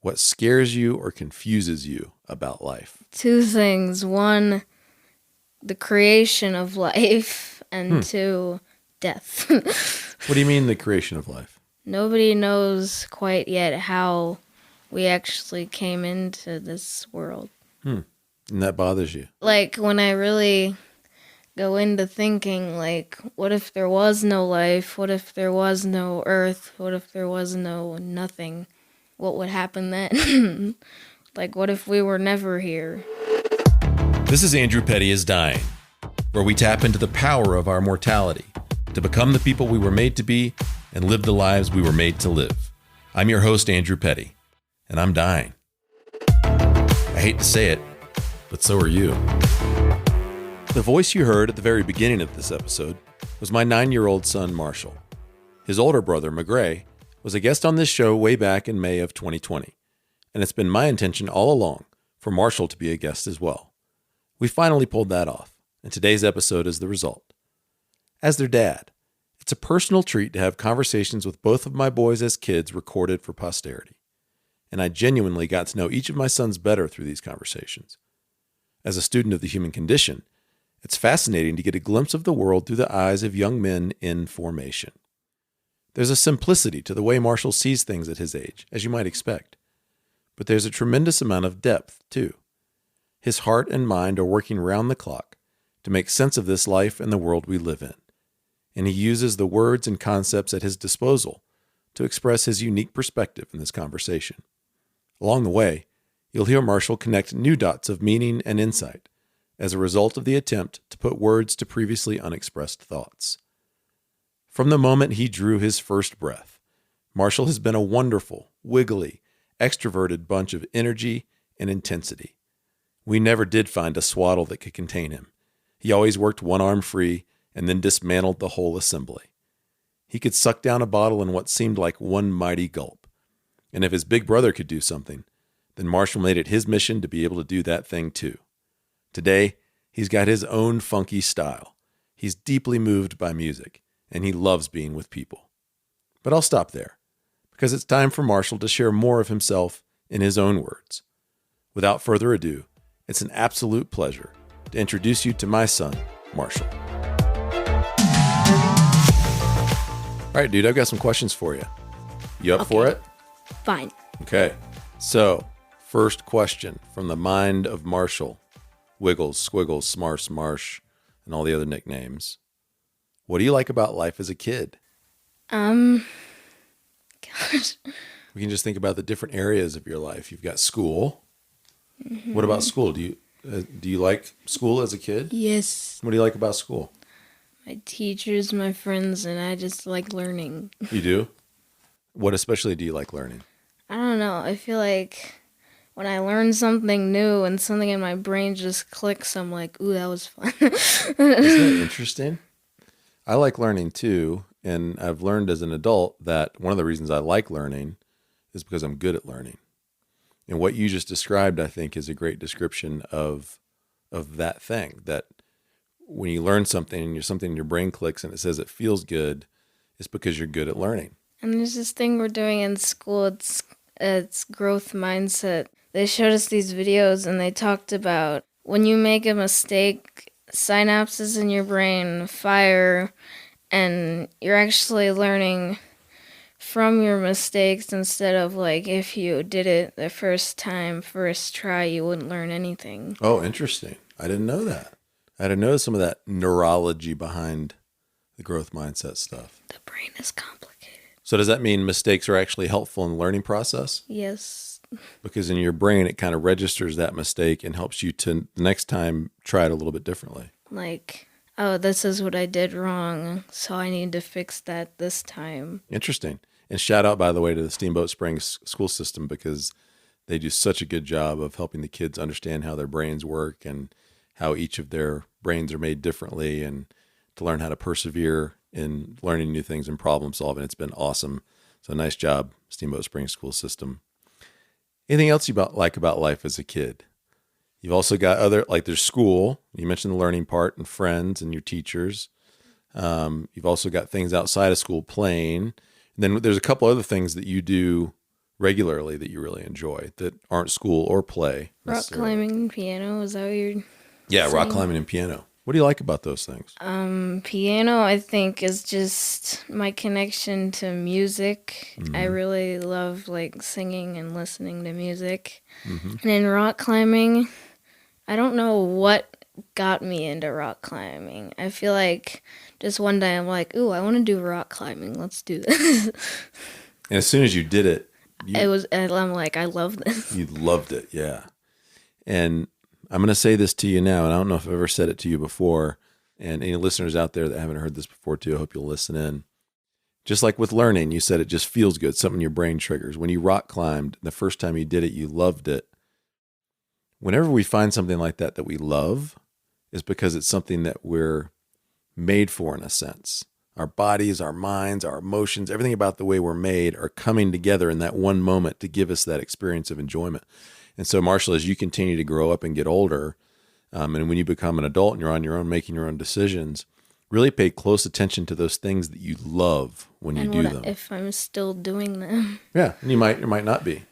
What scares you or confuses you about life? Two things. One, the creation of life, and two, death. What do you mean the creation of life? Nobody knows quite yet how we actually came into this world. And that bothers you? Like, when I really go into thinking, like, what if there was no life? What if there was no earth? What if there was no nothing? What would happen then? Like, what if we were never here? This is Andrew Petty is Dying, where we tap into the power of our mortality to become the people we were made to be and live the lives we were made to live. I'm your host, Andrew Petty, and I'm dying. I hate to say it, but so are you. The voice you heard at the very beginning of this episode was my 9-year-old son, Marshall. His older brother, Macgray, was a guest on this show way back in May of 2020, and it's been my intention all along for Marshall to be a guest as well. We finally pulled that off, and today's episode is the result. As their dad, it's a personal treat to have conversations with both of my boys as kids recorded for posterity, and I genuinely got to know each of my sons better through these conversations. As a student of the human condition, it's fascinating to get a glimpse of the world through the eyes of young men in formation. There's a simplicity to the way Marshall sees things at his age, as you might expect. But there's a tremendous amount of depth, too. His heart and mind are working round the clock to make sense of this life and the world we live in. And he uses the words and concepts at his disposal to express his unique perspective in this conversation. Along the way, you'll hear Marshall connect new dots of meaning and insight as a result of the attempt to put words to previously unexpressed thoughts. From the moment he drew his first breath, Marshall has been a wonderful, wiggly, extroverted bunch of energy and intensity. We never did find a swaddle that could contain him. He always worked one arm free and then dismantled the whole assembly. He could suck down a bottle in what seemed like one mighty gulp. And if his big brother could do something, then Marshall made it his mission to be able to do that thing too. Today, he's got his own funky style. He's deeply moved by music, and he loves being with people. But I'll stop there, because it's time for Marshall to share more of himself in his own words. Without further ado, it's an absolute pleasure to introduce you to my son, Marshall. All right, dude, I've got some questions for you. You up for it? Fine. Okay. So, first question from the mind of Marshall. Wiggles, Squiggles, Smarsh, Marsh, and all the other nicknames. What do you like about life as a kid? Gosh. We can just think about the different areas of your life. You've got school. Mm-hmm. What about school? Do you like school as a kid? Yes. What do you like about school? My teachers, my friends, and I just like learning. You do? What especially do you like learning? I don't know. I feel like when I learn something new and something in my brain just clicks, I'm like, ooh, that was fun. Isn't that interesting? I like learning too, and I've learned as an adult that one of the reasons I like learning is because I'm good at learning. And what you just described, I think, is a great description of that thing, that when you learn something and something in your brain clicks and it says it feels good, it's because you're good at learning. And there's this thing we're doing in school, it's growth mindset. They showed us these videos and they talked about when you make a mistake, synapses in your brain fire, and you're actually learning from your mistakes instead of like if you did it the first time, first try, you wouldn't learn anything. Oh, interesting. I didn't know that. I didn't know some of that neurology behind the growth mindset stuff. The brain is complicated. So does that mean mistakes are actually helpful in the learning process? Yes. Because in your brain, it kind of registers that mistake and helps you to the next time try it a little bit differently. Like, oh, this is what I did wrong, so I need to fix that this time. Interesting. And shout out, by the way, to the Steamboat Springs school system, because they do such a good job of helping the kids understand how their brains work and how each of their brains are made differently, and to learn how to persevere in learning new things and problem solving. It's been awesome. So nice job, Steamboat Springs school system. Anything else you like about life as a kid? You've also got there's school. You mentioned the learning part and friends and your teachers. You've also got things outside of school, playing. And then there's a couple other things that you do regularly that you really enjoy that aren't school or play? Rock climbing and piano, is that what you're Yeah, rock saying? climbing and piano. What do you like about those things? Piano, I think, is just my connection to music. I really love like singing and listening to music. And in rock climbing, I don't know what got me into rock climbing. I feel like just one day I'm like, ooh, I want to do rock climbing. Let's do this. And as soon as you did it, I'm like, I love this. you loved it. Yeah. And I'm going to say this to you now, and I don't know if I've ever said it to you before, and any listeners out there that haven't heard this before too, I hope you'll listen in. Just like with learning, you said it just feels good, something your brain triggers. When you rock climbed, the first time you did it, you loved it. Whenever we find something like that we love, is because it's something that we're made for in a sense. Our bodies, our minds, our emotions, everything about the way we're made are coming together in that one moment to give us that experience of enjoyment. And so, Marshall, as you continue to grow up and get older, and when you become an adult and you're on your own, making your own decisions, really pay close attention to those things that you love when you do them. If I'm still doing them. Yeah, and you might not be.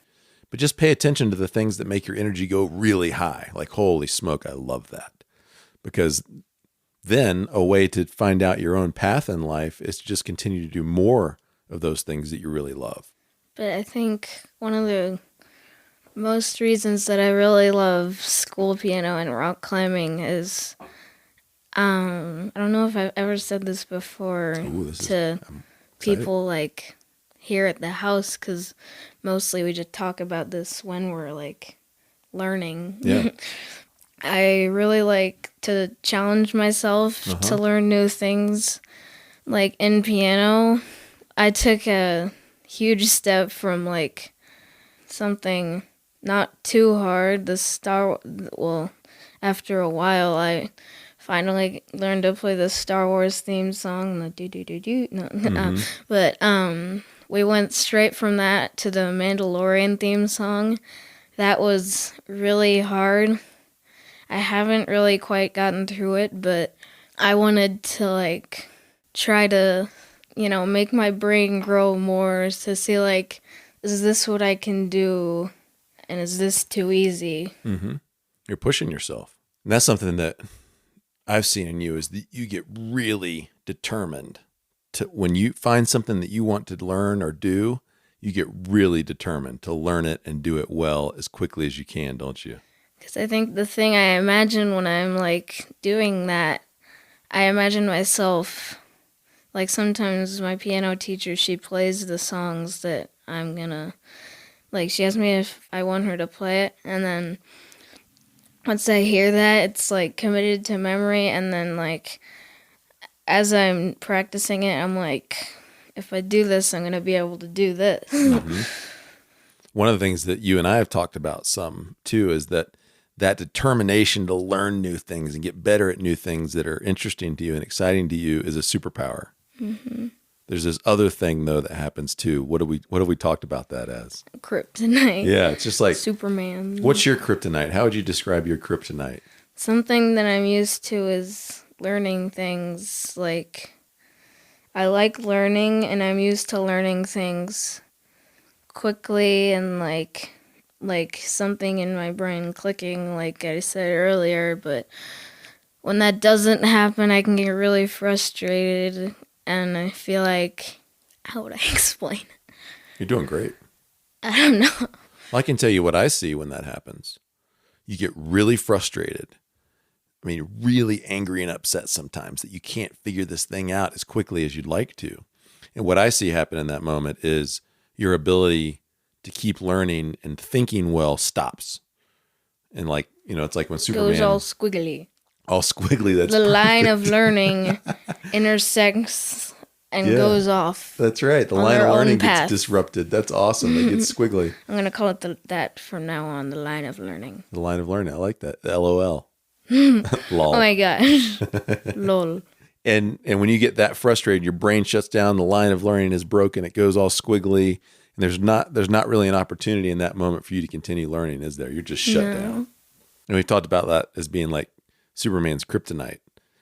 But just pay attention to the things that make your energy go really high. Like, holy smoke, I love that. Because then a way to find out your own path in life is to just continue to do more of those things that you really love. But I think one of the most reasons that I really love school piano and rock climbing is, I don't know if I've ever said this before to people like here at the house, because mostly we just talk about this when we're like learning. Yeah. I really like to challenge myself to learn new things. Like in piano, I took a huge step from like something not too hard. After a while, I finally learned to play the Star Wars theme song, the do-do-do-do. But we went straight from that to the Mandalorian theme song. That was really hard. I haven't really quite gotten through it, but I wanted to like try to, make my brain grow more to see like, is this what I can do? And is this too easy? Mm-hmm. You're pushing yourself. And that's something that I've seen in you is that you get really determined to, when you find something that you want to learn or do, you get really determined to learn it and do it well as quickly as you can, don't you? Because I think the thing I imagine when I'm like doing that, I imagine myself, like sometimes my piano teacher, she plays the songs that I'm gonna, like she asks me if I want her to play it, and then once I hear that, it's like committed to memory, and then like as I'm practicing it, I'm like, if I do this, I'm gonna be able to do this. Mm-hmm. One of the things that you and I have talked about some too is that determination to learn new things and get better at new things that are interesting to you and exciting to you is a superpower. Mm-hmm. There's this other thing though that happens too. What have we talked about that as? Kryptonite. Yeah, it's just like Superman. What's your kryptonite? How would you describe your kryptonite? Something that I'm used to is learning things. Like I like learning, and I'm used to learning things quickly and like something in my brain clicking, like I said earlier. But when that doesn't happen, I can get really frustrated, and I feel like, how would I explain it? You're doing great. I don't know. Well, I can tell you what I see when that happens. You get really frustrated. I mean, really angry and upset sometimes that you can't figure this thing out as quickly as you'd like to. And what I see happen in that moment is your ability to keep learning and thinking well stops. And like, it's like when Superman goes all squiggly. All squiggly. That's the perfect. line of learning intersects and goes off. That's right. The line of learning gets disrupted. That's awesome. It gets squiggly. I'm going to call it that from now on, the line of learning. The line of learning. I like that. The LOL. Lol. Oh my gosh. Lol. And when you get that frustrated, your brain shuts down, the line of learning is broken, it goes all squiggly, and there's not really an opportunity in that moment for you to continue learning, is there? You're just shut down. And we've talked about that as being like Superman's kryptonite.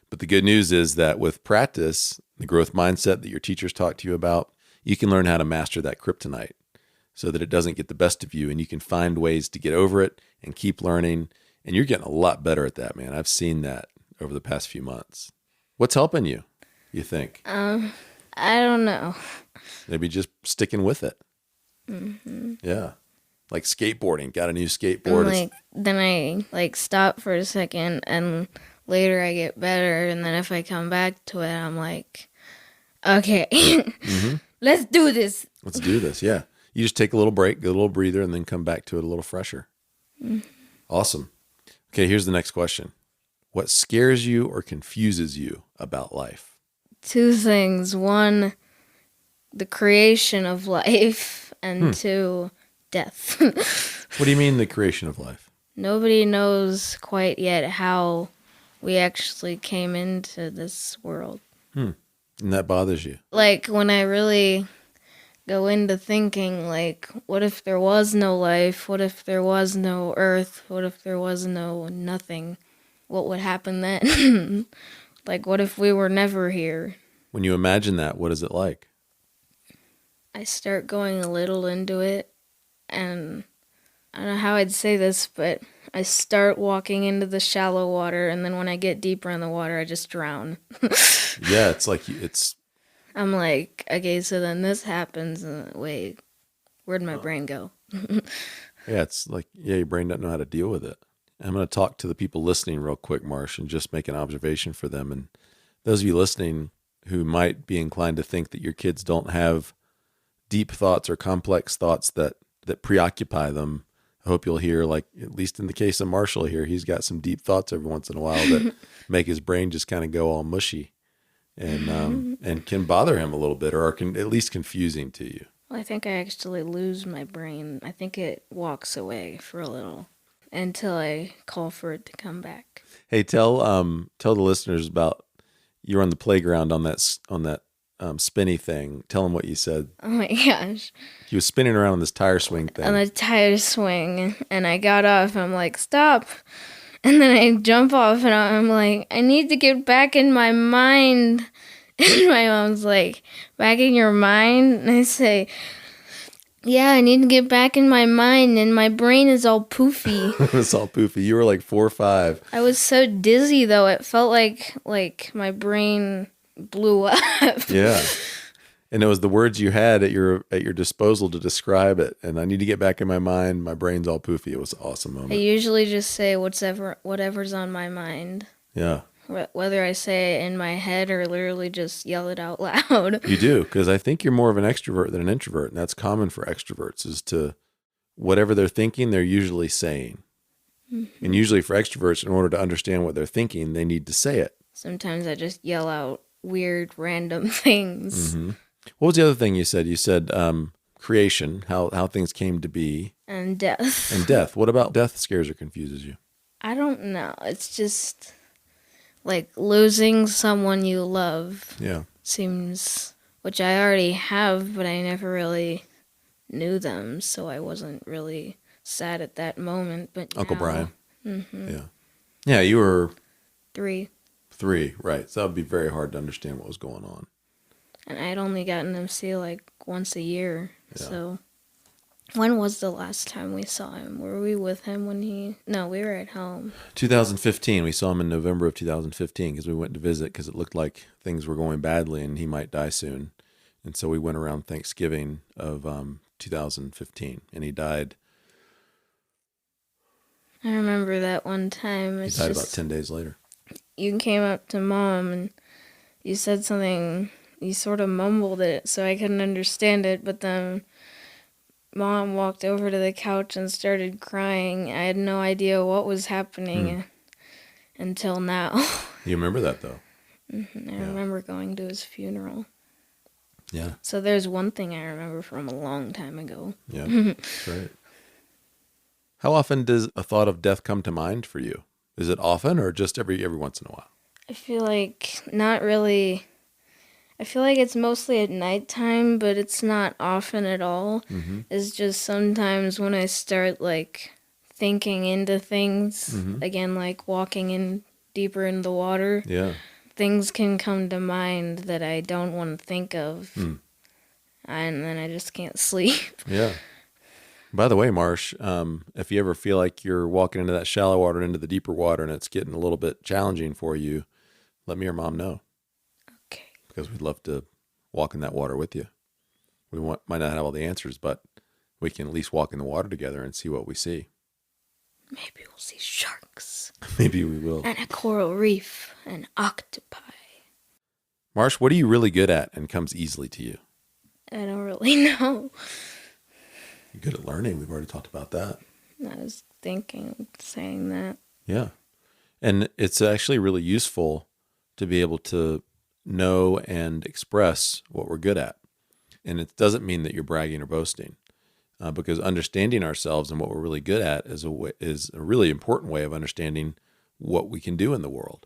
But the good news is that with practice, the growth mindset that your teachers talk to you about, you can learn how to master that kryptonite. so that it doesn't get the best of you, and you can find ways to get over it and keep learning. And you're getting a lot better at that, man. I've seen that over the past few months. What's helping you think? I don't know. Maybe just sticking with it. Mm-hmm. Yeah. Like skateboarding. Got a new skateboard. Then I stop for a second, and later I get better. And then if I come back to it, I'm like, okay, Mm-hmm. let's do this. Let's do this. Yeah. You just take a little break, get a little breather, and then come back to it a little fresher. Mm-hmm. Awesome. Okay, here's the next question. What scares you or confuses you about life? 2 things. 1, the creation of life, and 2, death. What do you mean the creation of life? Nobody knows quite yet how we actually came into this world. And that bothers you? Like, when I really go into thinking, like, what if there was no life? What if there was no earth? What if there was no nothing? What would happen then? Like, what if we were never here? When you imagine that, what is it like? I start going a little into it, and I don't know how I'd say this, but I start walking into the shallow water, and then when I get deeper in the water, I just drown. Yeah, it's like I'm like, okay, so then this happens, and wait, where'd my brain go? Yeah, it's like, your brain doesn't know how to deal with it. I'm going to talk to the people listening real quick, Marsh, and just make an observation for them. And those of you listening who might be inclined to think that your kids don't have deep thoughts or complex thoughts that preoccupy them, I hope you'll hear, like, at least in the case of Marshall here, he's got some deep thoughts every once in a while that make his brain just kind of go all mushy and can bother him a little bit, or are at least confusing to you. Well, I think I actually lose my brain. I think it walks away for a little until I call for it to come back. Hey, tell the listeners about, you were on the playground on that spinny thing. Tell them what you said. Oh my gosh. He was spinning around on this tire swing thing. On the tire swing, and I got off. I'm like, stop. And then I jump off, and I'm like, I need to get back in my mind. And my mom's like, back in your mind? And I say, yeah, I need to get back in my mind, and my brain is all poofy. It's all poofy. You were like 4 or 5. I was so dizzy, though. It felt like my brain blew up. Yeah. And it was the words you had at your disposal to describe it. And I need to get back in my mind. My brain's all poofy. It was an awesome moment. I usually just say whatever's on my mind. Yeah. Whether I say it in my head or literally just yell it out loud. You do, because I think you're more of an extrovert than an introvert. And that's common for extroverts, is to, whatever they're thinking, they're usually saying. Mm-hmm. And usually for extroverts, in order to understand what they're thinking, they need to say it. Sometimes I just yell out weird, random things. Mm-hmm. What was the other thing you said? You said creation, how things came to be. And death. And death. What about death scares or confuses you? I don't know. It's just like losing someone you love. Yeah. Seems, which I already have, but I never really knew them, so I wasn't really sad at that moment. But Uncle now, Brian. Mm-hmm. Yeah. Yeah, you were 3. 3, right. So that would be very hard to understand what was going on. And I'd only gotten to see like once a year. Yeah. So when was the last time we saw him? Were we with him when No, we were at home. 2015. We saw him in November of 2015 because we went to visit because it looked like things were going badly and he might die soon. And so we went around Thanksgiving of 2015 and he died. I remember that one time. He died about 10 days later. You came up to Mom and you said something. You sort of mumbled it so I couldn't understand it, but then Mom walked over to the couch and started crying. I had no idea what was happening until now. You remember that, though? Mm-hmm. I remember going to his funeral. Yeah. So there's one thing I remember from a long time ago. Yeah, that's right. How often does a thought of death come to mind for you? Is it often or just every once in a while? I feel like not really. I feel like it's mostly at nighttime, but it's not often at all. Mm-hmm. It's just sometimes when I start like thinking into things, again, like walking in deeper in the water, things can come to mind that I don't want to think of. And then I just can't sleep. Yeah. By the way, Marsh, if you ever feel like you're walking into that shallow water and into the deeper water and it's getting a little bit challenging for you, let me or Mom know. Okay. Because we'd love to walk in that water with you. Might not have all the answers, but we can at least walk in the water together and see what we see. Maybe we'll see sharks. Maybe we will. And a coral reef and octopi. Marsh, what are you really good at and comes easily to you? I don't really know. You're good at learning. We've already talked about that. I was thinking of saying that. Yeah. And it's actually really useful to be able to know and express what we're good at. And it doesn't mean that you're bragging or boasting, because understanding ourselves and what we're really good at is a really important way of understanding what we can do in the world.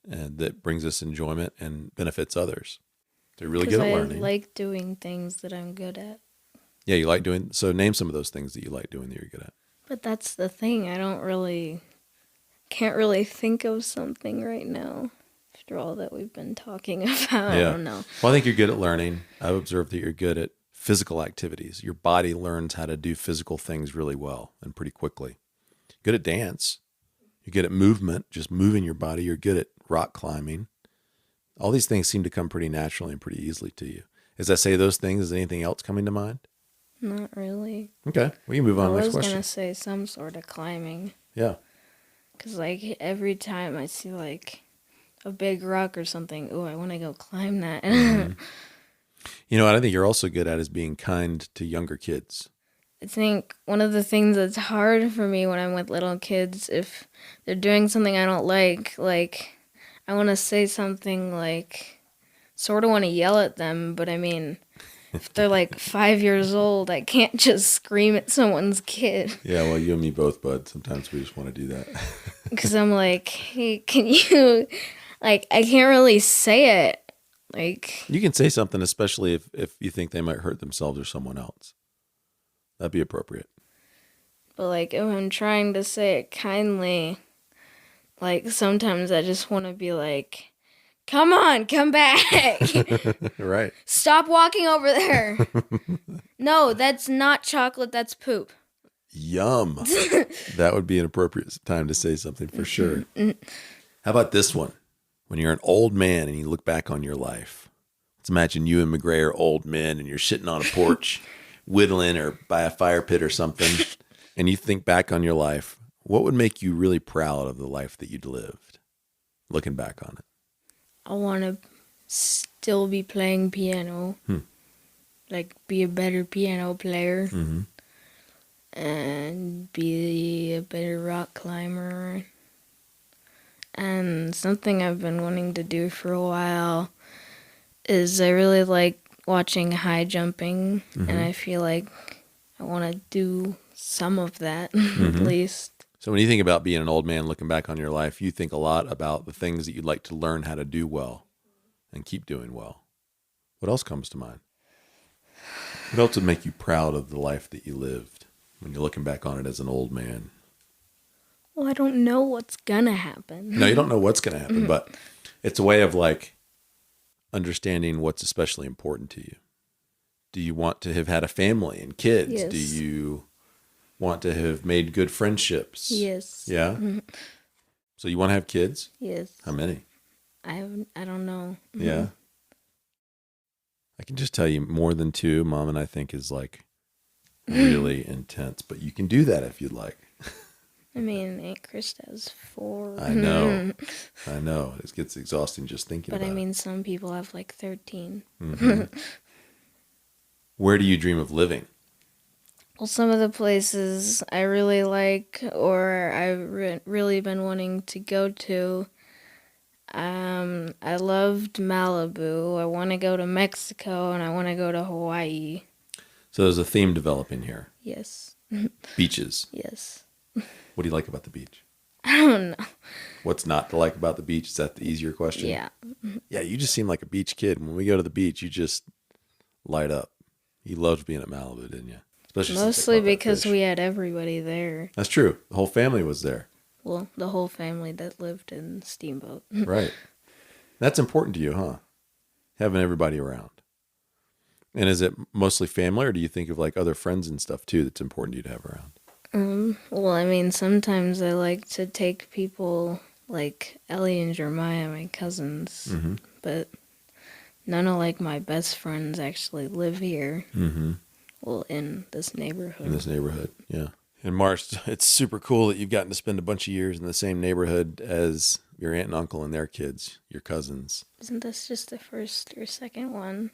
And that brings us enjoyment and benefits others. They're really good at learning. I like doing things that I'm good at. Yeah, you like doing, so name some of those things that you like doing that you're good at. But that's the thing. Can't really think of something right now after all that we've been talking about. Yeah. I don't know. Well, I think you're good at learning. I've observed that you're good at physical activities. Your body learns how to do physical things really well and pretty quickly. Good at dance. You're good at movement, just moving your body. You're good at rock climbing. All these things seem to come pretty naturally and pretty easily to you. As I say those things, is anything else coming to mind? Not really. Okay, we can move on to the next I was question. going to say some sort of climbing. Yeah. Because, like, every time I see, like, a big rock or something, ooh, I want to go climb that. Mm-hmm. You know what I think you're also good at is being kind to younger kids. I think one of the things that's hard for me when I'm with little kids, if they're doing something I don't like, I want to say something, like, sort of want to yell at them, but I mean, if they're like 5 years old, I can't just scream at someone's kid. Yeah, well, you and me both, bud. Sometimes we just want to do that. Because I'm like, hey, can you, like, I can't really say it. Like, you can say something, especially if you think they might hurt themselves or someone else. That'd be appropriate. But, like, if I'm trying to say it kindly, like, sometimes I just want to be like, come on, come back. Right. Stop walking over there. No, that's not chocolate, that's poop. Yum. That would be an appropriate time to say something for sure. How about this one? When you're an old man and you look back on your life. Let's imagine you and Macgray are old men and you're sitting on a porch, whittling or by a fire pit or something, and you think back on your life. What would make you really proud of the life that you'd lived, looking back on it? I want to still be playing piano. Like, be a better piano player. Mm-hmm. And be a better rock climber. And something I've been wanting to do for a while is I really like watching high jumping. Mm-hmm. And I feel like I want to do some of that, Mm-hmm. at least. So when you think about being an old man looking back on your life, you think a lot about the things that you'd like to learn how to do well and keep doing well. What else comes to mind? What else would make you proud of the life that you lived when you're looking back on it as an old man? Well, I don't know what's gonna happen. No, you don't know what's going to happen, but it's a way of like understanding what's especially important to you. Do you want to have had a family and kids? Yes. Do you want to have made good friendships? Yes. Yeah? So you want to have kids? Yes. How many? I don't know. Yeah. I can just tell you more than 2, Mom and I think is like really intense, but you can do that if you'd like. I mean, Aunt Krista's 4. I know. I know. It gets exhausting just thinking But about I it. mean, some people have like 13. Mm-hmm. Where do you dream of living? Well, some of the places I really like or I've really been wanting to go to, I loved Malibu. I want to go to Mexico and I want to go to Hawaii. So there's a theme developing here. Yes. Beaches. Yes. What do you like about the beach? I don't know. What's not to like about the beach? Is that the easier question? Yeah. Yeah, you just seem like a beach kid. When we go to the beach, you just light up. You loved being at Malibu, didn't you? Especially Mostly because we had everybody there. That's true. The whole family was there. Well, the whole family that lived in Steamboat. Right. That's important to you, huh? Having everybody around. And is it mostly family, or do you think of like other friends and stuff too that's important to you to have around? Well, I mean, sometimes I like to take people like Ellie and Jeremiah, my cousins, Mm-hmm. but none of like my best friends actually live here. Mm-hmm. Well, in this neighborhood. In this neighborhood, yeah. And Marsh, it's super cool that you've gotten to spend a bunch of years in the same neighborhood as your aunt and uncle and their kids, your cousins. Isn't this just the first or second one?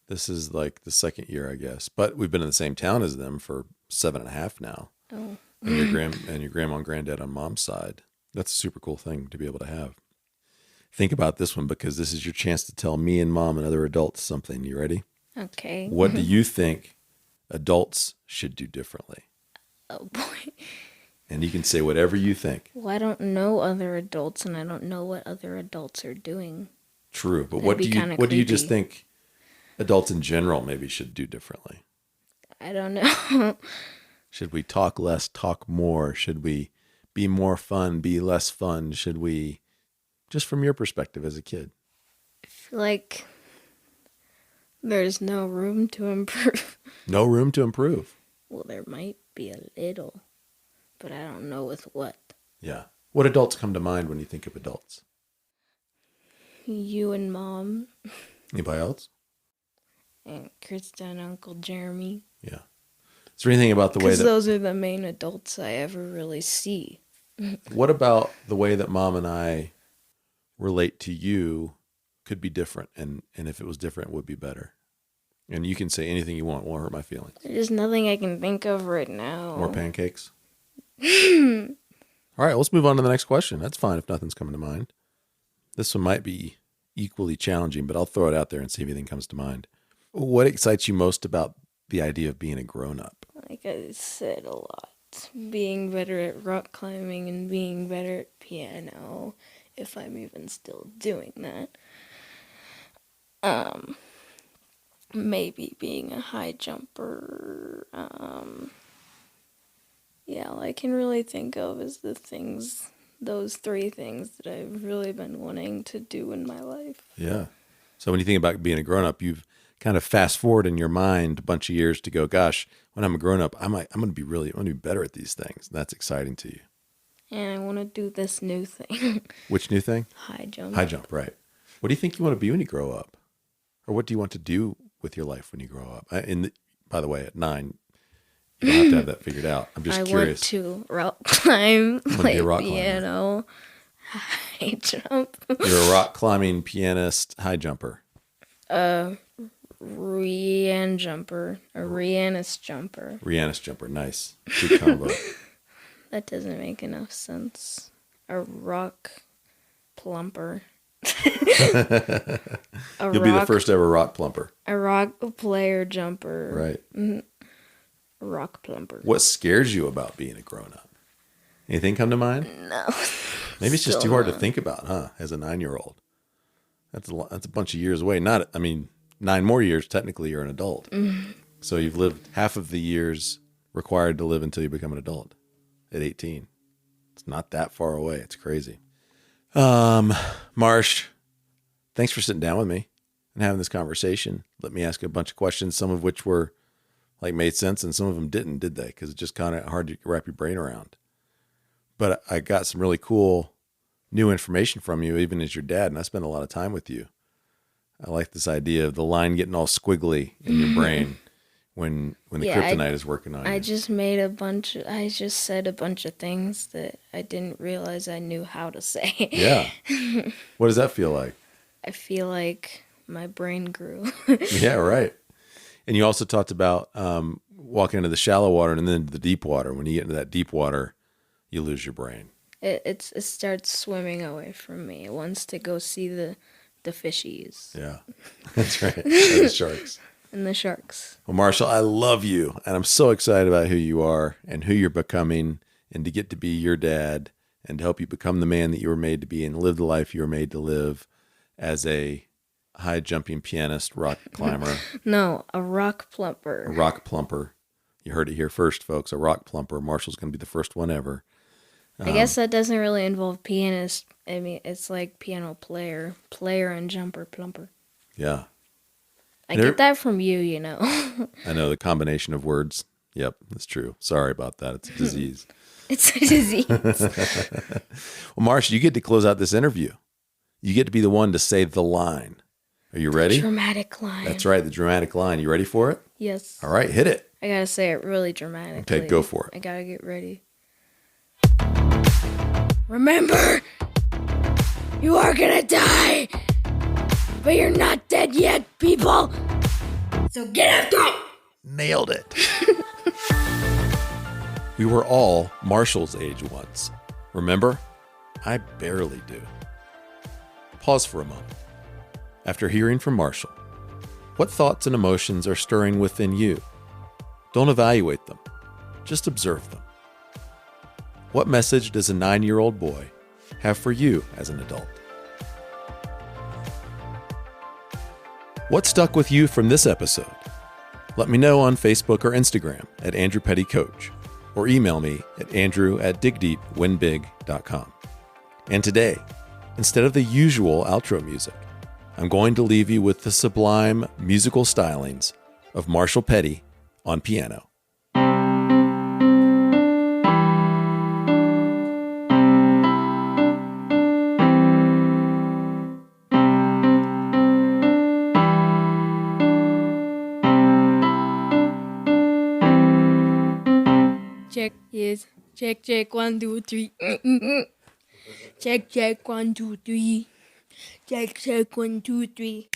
This is like the second year, I guess. But we've been in the same town as them for 7.5 now. Oh. And your grandma and granddad on mom's side. That's a super cool thing to be able to have. Think about this one, because this is your chance to tell me and mom and other adults something. You ready? Okay. What do you think adults should do differently? Oh, boy. And you can say whatever you think. Well, I don't know other adults, and I don't know what other adults are doing. True. But That'd be what do you creepy. just think adults in general maybe should do differently? I don't know. Should we talk less, talk more? Should we be more fun, be less fun? Should we, just from your perspective as a kid? I feel like there's no room to improve. No room to improve. Well, there might be a little, but I don't know with what. Yeah. What adults come to mind when you think of adults? You and Mom, Anybody else? and Krista and Uncle Jeremy. Yeah. Is there anything about the way Because that... those are the main adults I ever really see. What about the way that mom and I relate to you could be different, and if it was different, it would be better? And you can say anything you want. It won't hurt my feelings. There's nothing I can think of right now. More pancakes? All right, let's move on to the next question. That's fine if nothing's coming to mind. This one might be equally challenging, but I'll throw it out there and see if anything comes to mind. What excites you most about the idea of being a grown-up? Like I said a lot. Being better at rock climbing and being better at piano, if I'm even still doing that. Maybe being a high jumper. Yeah, all I can really think of is those three things that I've really been wanting to do in my life. Yeah. So when you think about being a grown-up, you've kind of fast forward in your mind a bunch of years to go, gosh, when I'm a grown-up, I'm going to be better at these things. And that's exciting to you. And I want to do this new thing. Which new thing? High jump. High jump, right. What do you think you want to be when you grow up? Or what do you want to do with your life when you grow up? By the way, at 9, you don't have to have that figured out. I'm just curious. I want to rock climb, play rock piano, high jump. You're a rock climbing pianist, high jumper. Rianne jumper. A Riannis jumper. Riannis jumper, nice. Good combo. That doesn't make enough sense. A rock plumper. You'll be the first ever rock plumper. A rock player jumper. Right. A rock plumper. What scares you about being a grown-up? Anything come to mind? No. Maybe it's just too hard to think about, huh? As a 9-year-old. That's a bunch of years away. 9 more years, technically, you're an adult. So you've lived half of the years required to live until you become an adult at 18. It's not that far away. It's crazy. Marsh, thanks for sitting down with me and having this conversation. Let me ask you a bunch of questions, some of which were made sense and some of them didn't, did they? Because it's just kind of hard to wrap your brain around. But I got some really cool new information from you, even as your dad, and I spent a lot of time with you. I like this idea of the line getting all squiggly in your brain when the kryptonite is working on you. I just said a bunch of things that I didn't realize I knew how to say. Yeah. What does that feel like? I feel like my brain grew. Yeah, right. And you also talked about walking into the shallow water and then into the deep water. When you get into that deep water, you lose your brain. It starts swimming away from me. It wants to go see the fishies. Yeah, that's right. The sharks. And the sharks. Well, Marshall, I love you, and I'm so excited about who you are and who you're becoming, and to get to be your dad and to help you become the man that you were made to be and live the life you were made to live as a high jumping pianist, rock climber. No, a rock plumper. A rock plumper. You heard it here first, folks. A rock plumper. Marshall's going to be the first one ever. I guess that doesn't really involve pianist. I mean, it's like piano player and jumper plumper. Yeah. I get that from you, you know. I know the combination of words. Yep, that's true. Sorry about that. It's a disease. It's a disease. Well, Marsh, you get to close out this interview. You get to be the one to say the line. Are you ready? Dramatic line. That's right, the dramatic line. You ready for it? Yes. All right, hit it. I gotta say it really dramatically. Okay, go for it. I gotta get ready. Remember, you are gonna die, but you're not dead yet, people. So get after it. Nailed it. We were all Marshall's age once. Remember? I barely do. Pause for a moment. After hearing from Marshall, what thoughts and emotions are stirring within you? Don't evaluate them. Just observe them. What message does a 9-year-old boy have for you as an adult? What stuck with you from this episode? Let me know on Facebook or Instagram at Andrew Petty Coach, or email me at andrew@digdeepwinbig.com. And today, instead of the usual outro music, I'm going to leave you with the sublime musical stylings of Marshall Petty on piano. Check, yes. Check, 1, 2, 3. Check, 1, 2, 3. Check, 1, 2, 3.